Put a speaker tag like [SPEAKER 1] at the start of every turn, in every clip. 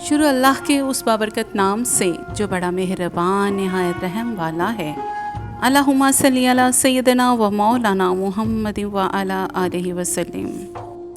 [SPEAKER 1] शुरू अल्लाह के उस बाबरकत नाम से जो बड़ा मेहरबान नहायत रहम वाला है। अल्लाहुम्मा सल्ली अला सय्यदना व मौलाना मुहम्मद व अला आलिहि वसल्लम।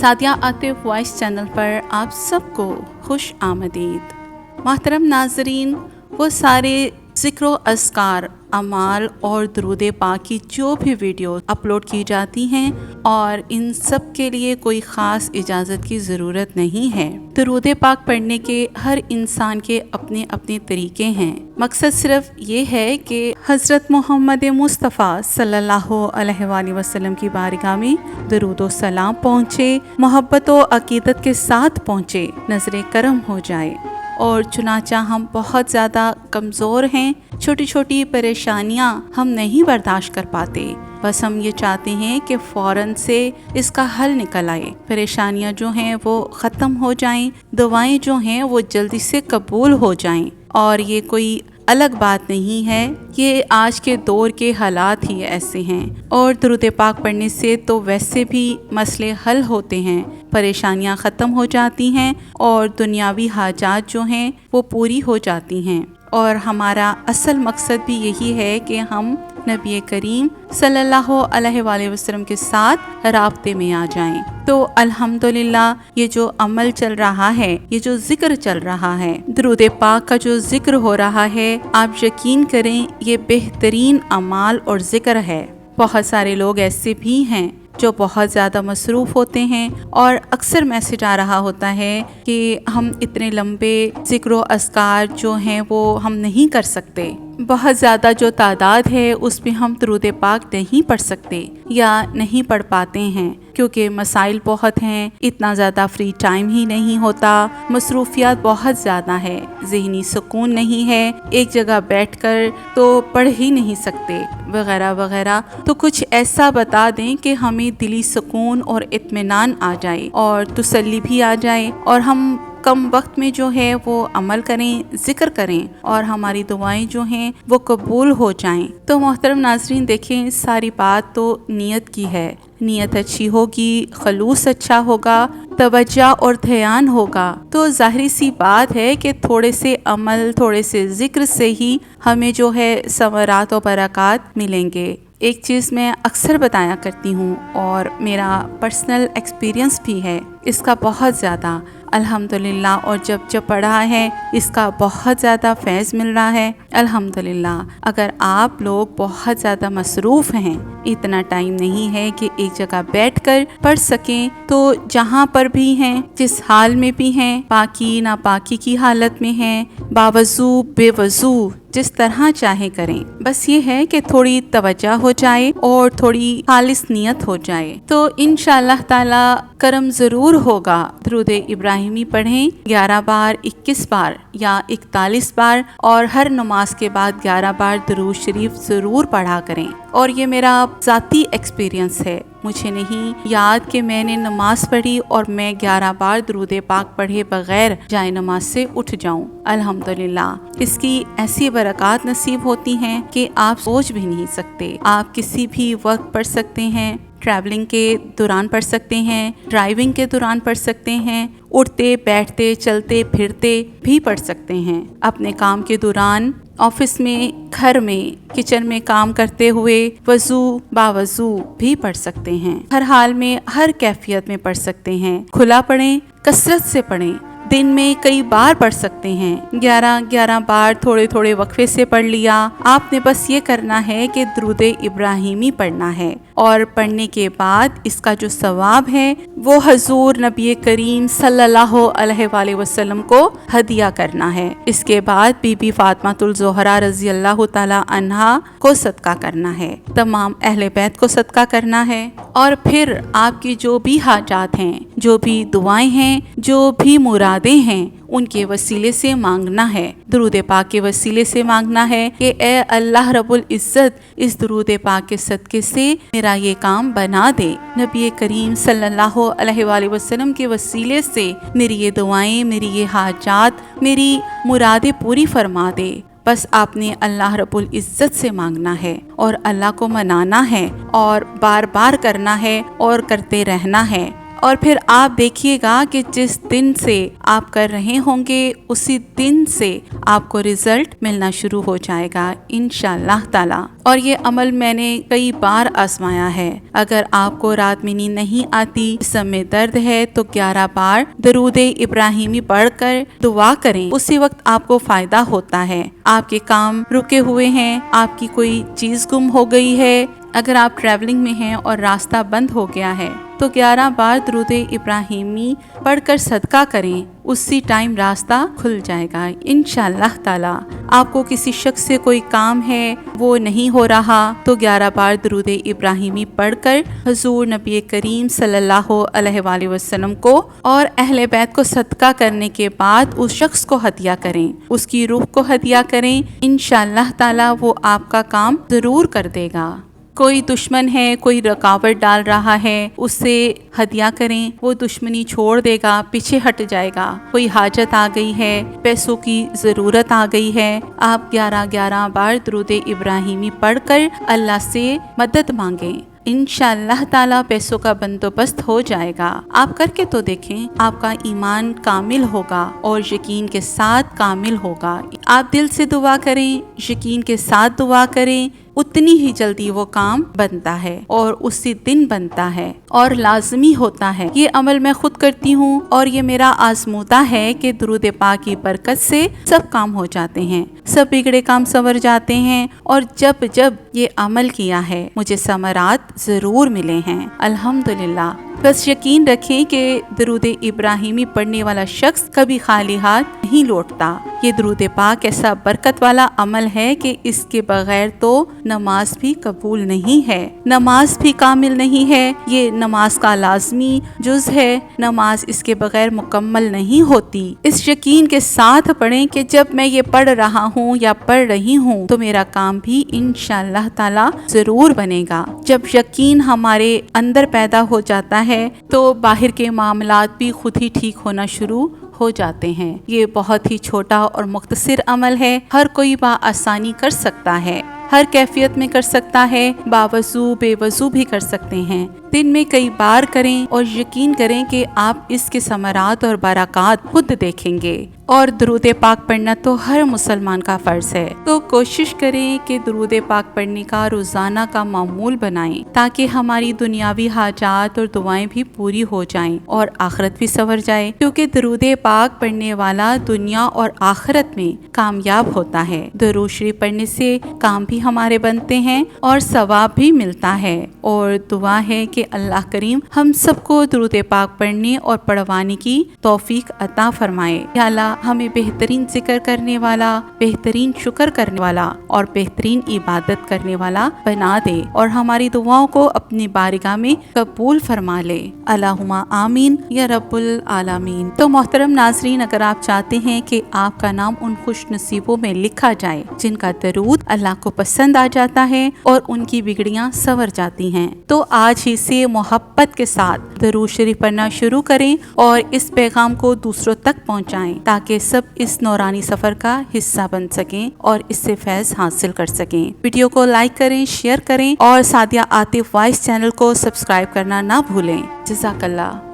[SPEAKER 1] सादिया आतिफ वॉइस चैनल पर आप सबको खुश आमदीद। मोहतरम नाजरीन, वो सारे ज़िक्र अस्कार अमाल और दरूद पाक की जो भी वीडियो अपलोड की जाती हैं, और इन सब के लिए कोई ख़ास इजाज़त की ज़रूरत नहीं है। दरूद पाक पढ़ने के हर इंसान के अपने अपने तरीके हैं। मकसद सिर्फ ये है कि हज़रत मोहम्मद मुस्तफ़ा सल्लल्लाहु अलैहि वसल्लम की बारगाह में दरूद व सलाम पहुँचे, मोहब्बत व अक़ीदत के साथ पहुँचे, नज़र करम हो जाए। और चुनाचा हम बहुत ज़्यादा कमज़ोर हैं, छोटी छोटी परेशानियां हम नहीं बर्दाश्त कर पाते। बस हम ये चाहते हैं कि फ़ौरन से इसका हल निकल आए, परेशानियां जो हैं वो ख़त्म हो जाएं, दुआएं जो हैं वो जल्दी से कबूल हो जाएं। और ये कोई अलग बात नहीं है, ये आज के दौर के हालात ही ऐसे हैं। और दरूद पाक पढ़ने से तो वैसे भी मसले हल होते हैं, परेशानियां ख़त्म हो जाती हैं और दुनियावी हाजात जो हैं वो पूरी हो जाती हैं। और हमारा असल मकसद भी यही है कि हम नबी करीम सल्लल्लाहु अलैहि वसल्लम के साथ राब्ते में आ जाएं। तो अल्हम्दुलिल्लाह, ये जो अमल चल रहा है, ये जो जिक्र चल रहा है, दरूद पाक का जो जिक्र हो रहा है, आप यकीन करें ये बेहतरीन अमाल और जिक्र है। बहुत सारे लोग ऐसे भी हैं जो बहुत ज़्यादा मसरूफ़ होते हैं, और अक्सर मैसेज आ रहा होता है कि हम इतने लंबे ज़िक्र अस्कार जो हैं वो हम नहीं कर सकते, बहुत ज़्यादा जो तादाद है उसमें हम दरूद पाक नहीं पढ़ सकते या नहीं पढ़ पाते हैं, क्योंकि मसाइल बहुत हैं, इतना ज़्यादा फ्री टाइम ही नहीं होता, मसरूफियात बहुत ज़्यादा है, ज़हनी सुकून नहीं है, एक जगह बैठकर तो पढ़ ही नहीं सकते वगैरह वगैरह। तो कुछ ऐसा बता दें कि हमें दिली सुकून और इत्मीनान आ जाए और तसल्ली भी आ जाए, और हम कम वक्त में जो है वो अमल करें, जिक्र करें, और हमारी दुआएं जो हैं वो कबूल हो जाएं। तो मोहतरम नाज़रीन, देखें, सारी बात तो नीयत की है। नीयत अच्छी होगी, खलूस अच्छा होगा, तवज्जो और ध्यान होगा, तो जाहिर सी बात है कि थोड़े से अमल, थोड़े से जिक्र से ही हमें जो है समरात और बरक़ात मिलेंगे। एक चीज़ मैं अक्सर बताया करती हूँ और मेरा पर्सनल एक्सपीरियंस भी है इसका बहुत ज़्यादा, अल्हम्दुलिल्लाह, और जब जब पढ़ा है इसका बहुत ज़्यादा फैज़ मिल रहा है अल्हम्दुलिल्लाह। अगर आप लोग बहुत ज़्यादा मसरूफ़ हैं, इतना टाइम नहीं है कि एक जगह बैठकर पढ़ सकें, तो जहाँ पर भी हैं, जिस हाल में भी हैं, पाकी नापाकी की हालत में हैं, बावज़ू बेवज़ू, जिस तरह चाहे करें, बस ये है कि थोड़ी तवज्जो हो जाए और थोड़ी खालिस नियत हो जाए, तो इंशाअल्लाह ताला करम ज़रूर होगा। दरूद इब्राहिमी पढ़ें 11 बार, 21 बार या 41 बार, और हर नमाज के बाद 11 बार दरूद शरीफ ज़रूर पढ़ा करें। और ये मेरा ज़ाती एक्सपीरियंस है, मुझे नहीं याद कि मैंने नमाज पढ़ी और मैं 11 बार दरूद पाक पढ़े बग़ैर जाए नमाज से उठ जाऊं। अल्हम्दुलिल्लाह, इसकी ऐसी बरक़ात नसीब होती हैं कि आप सोच भी नहीं सकते। आप किसी भी वक्त पढ़ सकते हैं, ट्रैवलिंग के दौरान पढ़ सकते हैं, ड्राइविंग के दौरान पढ़ सकते हैं, उठते बैठते चलते फिरते भी पढ़ सकते हैं, अपने काम के दौरान, ऑफिस में, घर में, किचन में काम करते हुए, वज़ू बावज़ू भी पढ़ सकते हैं। हर हाल में, हर कैफियत में पढ़ सकते हैं। खुला पढ़ें, कसरत से पढ़ें, दिन में कई बार पढ़ सकते हैं। 11 बार थोड़े थोड़े वक्फे से पढ़ लिया। आपने बस ये करना है कि दरूद इब्राहिमी पढ़ना है, और पढ़ने के बाद इसका जो सवाब है वो हजूर नबी करीम सल्लल्लाहु अलैहि वसल्लम को हदिया करना है। इसके बाद बीबी फातिमातुल ज़ोहरा रज़ी अल्लाह ताला अन्हा को सदका करना है, तमाम अहले बैत को सदका करना है, और फिर आपकी जो भी हाजात हैं, जो भी दुआएं हैं, जो भी मुरादें हैं, उनके वसीले से मांगना है, दरूद पाक के वसीले से मांगना है कि ए अल्लाह रब्बुल इज़्ज़त, इस दरूद पाक के सदके से मेरा ये काम बना दे। नबी करीम सल्लल्लाहु अलैहि वसल्लम के वसीले से मेरी ये दुआएं, मेरी ये हाजात, मेरी मुरादें पूरी फरमा दे। बस आपने अल्लाह रब्बुल इज़्ज़त से मांगना है और अल्लाह को मनाना है और बार बार करना है और करते रहना है। اور پھر آپ دیکھیے گا کہ جس دن سے آپ کر رہے ہوں گے اسی دن سے آپ کو رزلٹ ملنا شروع ہو جائے گا انشاءاللہ تعالی۔ اور یہ عمل میں نے کئی بار آزمایا ہے۔ اگر آپ کو رات میں نیند نہیں آتی، جسم میں درد ہے، تو 11 بار درود ابراہیمی پڑھ کر دعا کریں، اسی وقت آپ کو فائدہ ہوتا ہے۔ آپ کے کام رکے ہوئے ہیں، آپ کی کوئی چیز گم ہو گئی ہے، اگر آپ ٹریولنگ میں ہیں اور راستہ بند ہو گیا ہے تو 11 بار درود ابراہیمی پڑھ کر صدقہ کریں، اسی ٹائم راستہ کھل جائے گا انشاءاللہ تعالی۔ آپ کو کسی شخص سے کوئی کام ہے وہ نہیں ہو رہا تو 11 بار درود ابراہیمی پڑھ کر حضور نبی کریم صلی اللہ علیہ وآلہ وسلم کو اور اہل بیت کو صدقہ کرنے کے بعد اس شخص کو ہدیہ کریں، اس کی روح کو ہدیہ کریں، انشاءاللہ تعالی وہ آپ کا کام ضرور کر دے گا۔ کوئی دشمن ہے، کوئی رکاوٹ ڈال رہا ہے، اس سے ہدیہ کریں، وہ دشمنی چھوڑ دے گا، پیچھے ہٹ جائے گا۔ کوئی حاجت آ گئی ہے، پیسوں کی ضرورت آ گئی ہے، آپ 11 بار درود ابراہیمی پڑھ کر اللہ سے مدد مانگیں، انشاءاللہ تعالی پیسوں کا بندوبست ہو جائے گا۔ آپ کر کے تو دیکھیں، آپ کا ایمان کامل ہوگا اور یقین کے ساتھ کامل ہوگا۔ آپ دل سے دعا کریں، یقین کے ساتھ دعا کریں، اتنی ہی جلدی وہ کام بنتا ہے اور اسی دن بنتا ہے اور لازمی ہوتا ہے۔ یہ عمل میں خود کرتی ہوں اور یہ میرا آزمودہ ہے کہ درود پاک کی برکت سے سب کام ہو جاتے ہیں، سب بگڑے کام سنور جاتے ہیں، اور جب یہ عمل کیا ہے مجھے ثمرات ضرور ملے ہیں الحمدللہ۔ بس یقین رکھیں کہ درود ابراہیمی پڑھنے والا شخص کبھی خالی ہاتھ نہیں لوٹتا۔ یہ درود پاک ایسا برکت والا عمل ہے کہ اس کے بغیر تو نماز بھی قبول نہیں ہے، نماز بھی کامل نہیں ہے، یہ نماز کا لازمی جز ہے، نماز اس کے بغیر مکمل نہیں ہوتی۔ اس یقین کے ساتھ پڑھیں کہ جب میں یہ پڑھ رہا ہوں یا پڑھ رہی ہوں تو میرا کام بھی انشاءاللہ تعالی ضرور بنے گا۔ جب یقین ہمارے اندر پیدا ہو جاتا ہے تو باہر کے معاملات بھی خود ہی ٹھیک ہونا شروع ہو جاتے ہیں۔ یہ بہت ہی چھوٹا اور مختصر عمل ہے، ہر کوئی بآسانی کر سکتا ہے، ہر کیفیت میں کر سکتا ہے، باوضو بے وضو بھی کر سکتے ہیں۔ دن میں کئی بار کریں اور یقین کریں کہ آپ اس کے ثمرات اور برکات خود دیکھیں گے۔ اور درود پاک پڑھنا تو ہر مسلمان کا فرض ہے، تو کوشش کریں کہ درود پاک پڑھنے کا روزانہ کا معمول بنائیں تاکہ ہماری دنیاوی حاجات اور دعائیں بھی پوری ہو جائیں اور آخرت بھی سنور جائے، کیونکہ درود پاک پڑھنے والا دنیا اور آخرت میں کامیاب ہوتا ہے۔ درود شریف پڑھنے سے کام بھی ہمارے بنتے ہیں اور ثواب بھی ملتا ہے، اور دعا ہے کہ اللہ کریم ہم سب کو درود پاک پڑھنے اور پڑھوانے کی توفیق عطا فرمائے۔ یا اللہ ہمیں بہترین ذکر کرنے والا، بہترین شکر کرنے والا اور بہترین عبادت کرنے والا بنا دے، اور ہماری دعاؤں کو اپنی بارگاہ میں قبول فرما لے۔ اللہم آمین یا رب العالمین۔ تو محترم ناظرین، اگر آپ چاہتے ہیں کہ آپ کا نام ان خوش نصیبوں میں لکھا جائے جن کا درود اللہ کو پسند آ جاتا ہے اور ان کی بگڑیاں سنور جاتی ہیں، تو آج ہی سے محبت کے ساتھ درود شریف پڑھنا شروع کریں اور اس پیغام کو دوسروں تک پہنچائیں تاکہ سب اس نورانی سفر کا حصہ بن سکیں اور اس سے فیض حاصل کر سکیں۔ ویڈیو کو لائک کریں، شیئر کریں اور سعدیہ عاطف وائس چینل کو سبسکرائب کرنا نہ بھولیں۔ جزاک اللہ۔